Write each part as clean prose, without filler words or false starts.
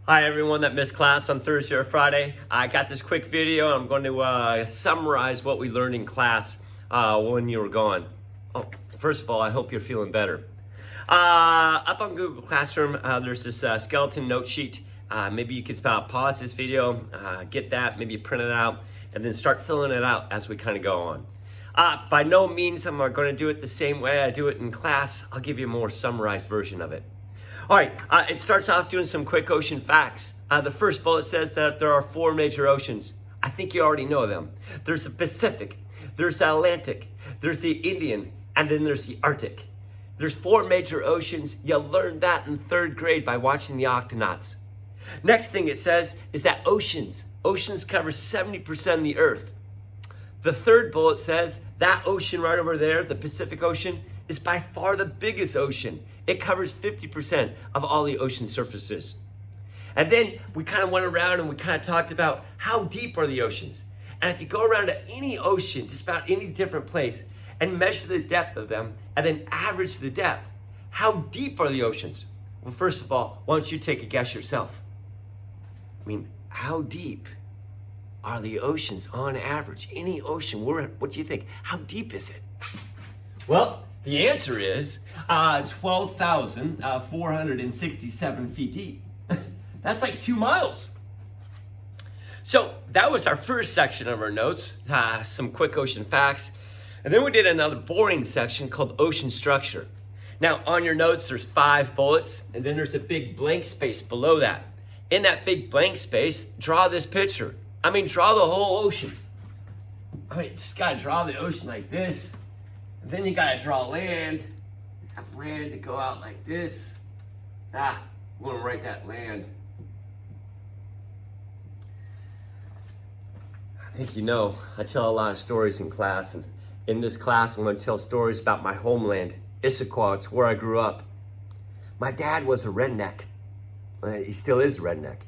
Hi everyone that missed class on Thursday or Friday. I got this quick video. I'm going to summarize what we learned in class when you were gone. Oh, first of all, I hope you're feeling better. Up on Google Classroom, there's this skeleton note sheet. Maybe you could pause this video, get that, maybe print it out, and then start filling it out as we kind of go on. By no means am I going to do it the same way I do it in class. I'll give you a more summarized version of it. All right, it starts off doing some quick ocean facts. The first bullet says that there are 4 major oceans. I think you already know them. There's the Pacific, there's the Atlantic, there's the Indian, and then there's the Arctic. There's 4 major oceans. You learned that in 3rd grade by watching the Octonauts. Next thing it says is that oceans cover 70% of the earth. The 3rd bullet says that ocean right over there, the Pacific Ocean, is by far the biggest ocean. It covers 50% of all the ocean surfaces. And then we kind of went around and we kind of talked about how deep are the oceans. And if you go around to any ocean, just about any different place, and measure the depth of them, and then average the depth, how deep are the oceans? Well, first of all, why don't you take a guess yourself? I mean, how deep are the oceans on average? Any ocean, what do you think? How deep is it? Well, the answer is 12,467 feet deep. That's like 2 miles. So that was our first section of our notes, some quick ocean facts. And then we did another boring section called ocean structure. Now on your notes, there's 5 bullets, and then there's a big blank space below that. In that big blank space, draw this picture. I mean, draw the whole ocean. I mean, just gotta draw the ocean like this. And then you gotta draw land. Have land to go out like this. I'm gonna write that land. I think you know, I tell a lot of stories in class, and in this class I'm gonna tell stories about my homeland, Issaquah. It's where I grew up. My dad was a redneck. He still is a redneck.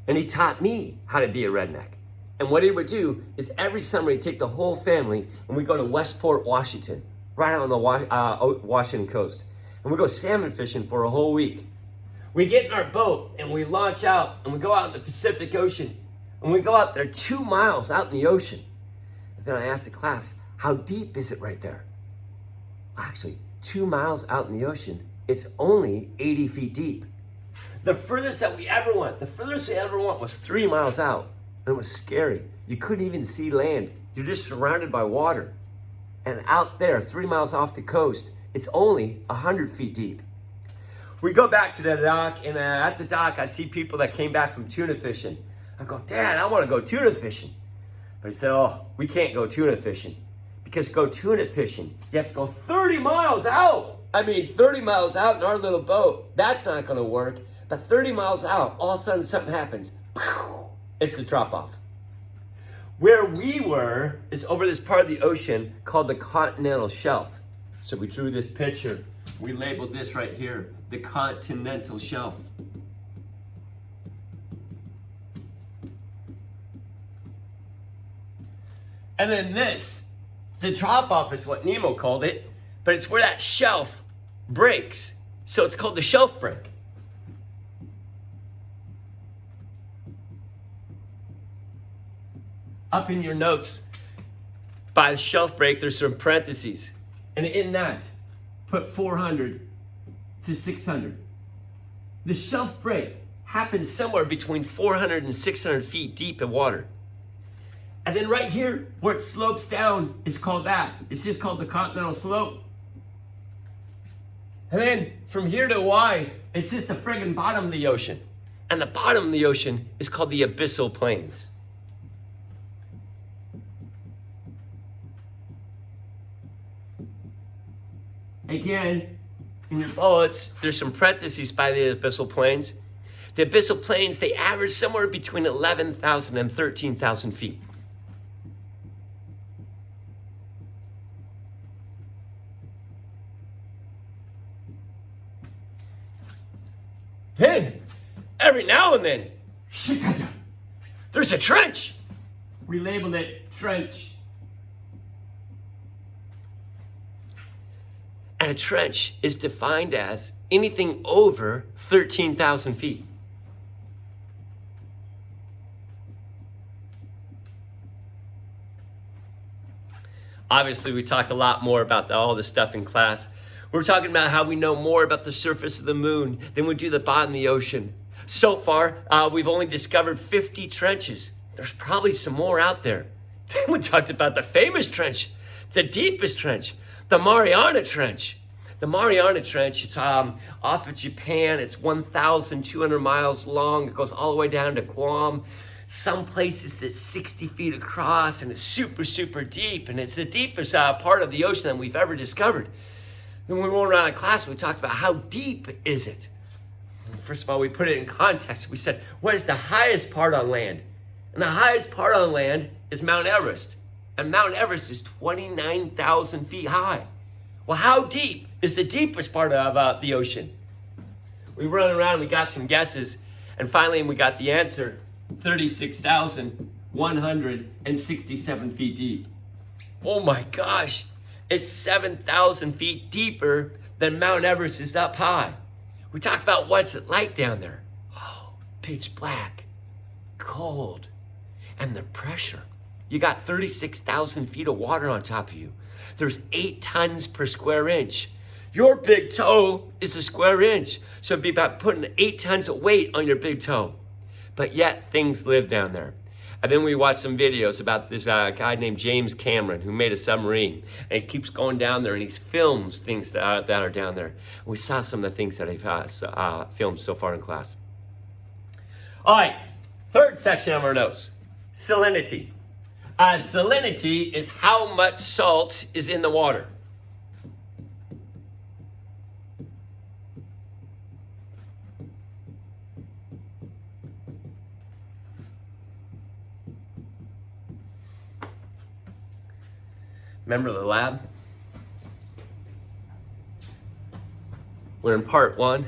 And he taught me how to be a redneck. And what he would do is every summer he'd take the whole family and we'd go to Westport, Washington, right on the Washington coast. And we go salmon fishing for a whole week. We get in our boat and we launch out and we go out in the Pacific Ocean. And we go out there 2 miles out in the ocean. And then I asked the class, how deep is it right there? Actually, 2 miles out in the ocean, it's only 80 feet deep. The furthest we ever went was 3 miles out. And it was scary. You couldn't even see land. You're just surrounded by water. And out there, 3 miles off the coast, it's only 100 feet deep. We go back to the dock, and at the dock, I see people that came back from tuna fishing. I go, Dad, I want to go tuna fishing. But he said, oh, we can't go tuna fishing. Because go tuna fishing, you have to go 30 miles out. I mean, 30 miles out in our little boat. That's not going to work. But 30 miles out, all of a sudden something happens. It's the drop off. Where we were is over this part of the ocean called the continental shelf. So we drew this picture. We labeled this right here, the continental shelf. And then this, the drop off is what Nemo called it, but it's where that shelf breaks. So it's called the shelf break. Up in your notes, by the shelf break, there's some parentheses. And in that, put 400 to 600. The shelf break happens somewhere between 400 and 600 feet deep in water. And then right here, where it slopes down, is called that. It's just called the continental slope. And then from here to Hawaii, it's just the friggin' bottom of the ocean. And the bottom of the ocean is called the abyssal plains. Again, in your bullets, there's some parentheses by the abyssal plains. The abyssal plains, they average somewhere between 11,000 and 13,000 feet. Then, every now and then, there's a trench. We labeled it trench. And a trench is defined as anything over 13,000 feet. Obviously, we talked a lot more about all this stuff in class. We're talking about how we know more about the surface of the moon than we do the bottom of the ocean. So far, we've only discovered 50 trenches. There's probably some more out there. Then we talked about the famous trench, the deepest trench, the Mariana Trench. The Mariana Trench, it's off of Japan. It's 1,200 miles long. It goes all the way down to Guam. Some places it's 60 feet across, and it's super, super deep. And it's the deepest part of the ocean that we've ever discovered. When we went around in class, we talked about how deep is it. First of all, we put it in context. We said, what is the highest part on land? And the highest part on land is Mount Everest. And Mount Everest is 29,000 feet high. Well, how deep is the deepest part of the ocean? We run around, we got some guesses, and finally we got the answer, 36,167 feet deep. Oh my gosh, it's 7,000 feet deeper than Mount Everest is up high. We talked about what's it like down there. Oh, pitch black, cold, and the pressure. You got 36,000 feet of water on top of you. There's 8 tons per square inch. Your big toe is a square inch. So it'd be about putting 8 tons of weight on your big toe. But yet things live down there. And then we watched some videos about this guy named James Cameron who made a submarine. And he keeps going down there and he films things that are down there. And we saw some of the things that he's filmed so far in class. All right, third section of our notes, salinity. Salinity is how much salt is in the water. Remember the lab? When in part 1,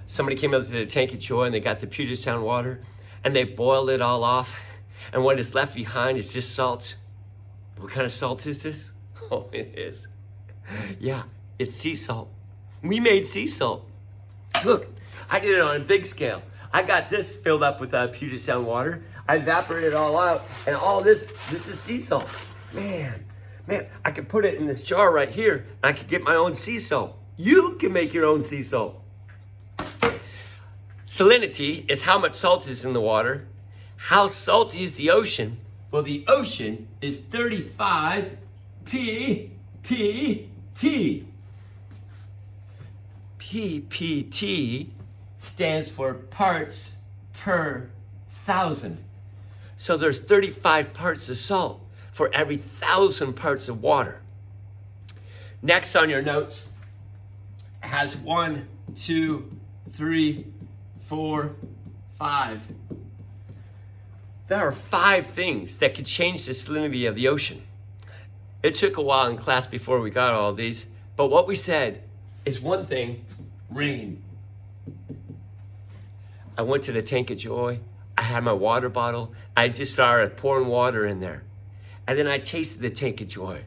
somebody came up to the Tank of Joy and they got the Puget Sound water and they boiled it all off. And what is left behind is just salt. What kind of salt is this? Oh, it is. Yeah, it's sea salt. We made sea salt. Look, I did it on a big scale. I got this filled up with Puget Sound water. I evaporated it all out, and all this is sea salt. Man, I could put it in this jar right here, and I could get my own sea salt. You can make your own sea salt. Salinity is how much salt is in the water. How salty is the ocean? Well, the ocean is 35 ppt. PPT stands for parts per thousand. So there's 35 parts of salt for every 1,000 parts of water. Next on your notes has 1, 2, 3, 4, 5. There are 5 things that could change the salinity of the ocean. It took a while in class before we got all these, but what we said is one thing, rain. I went to the Tank of Joy. I had my water bottle. I just started pouring water in there. And then I tasted the Tank of Joy.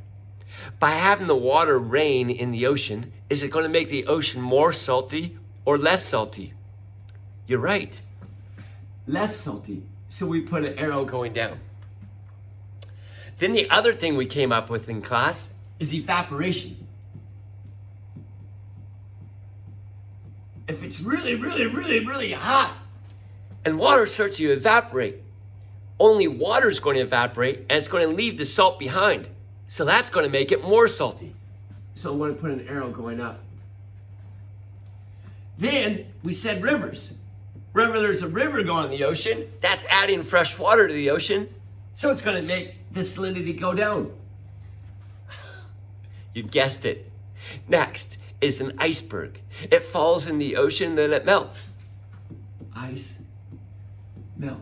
By having the water rain in the ocean, is it going to make the ocean more salty or less salty? You're right, less salty. So we put an arrow going down. Then the other thing we came up with in class is evaporation. If it's really, really, really, really hot and water starts to evaporate, only water is going to evaporate and it's going to leave the salt behind. So that's going to make it more salty. So I'm going to put an arrow going up. Then we said rivers. Wherever there's a river going in the ocean, that's adding fresh water to the ocean. So it's going to make the salinity go down. You guessed it. Next is an iceberg. It falls in the ocean, then it melts. Ice, melt.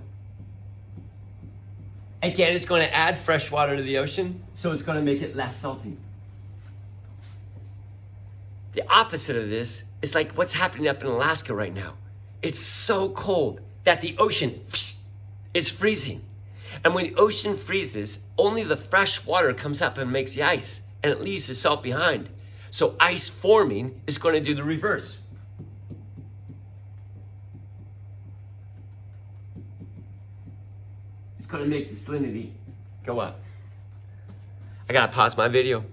Again, it's going to add fresh water to the ocean, so it's going to make it less salty. The opposite of this is like what's happening up in Alaska right now. It's so cold that the ocean is freezing. And when the ocean freezes, only the fresh water comes up and makes the ice, and it leaves the salt behind. So ice forming is going to do the reverse. It's going to make the salinity go up. I gotta pause my video.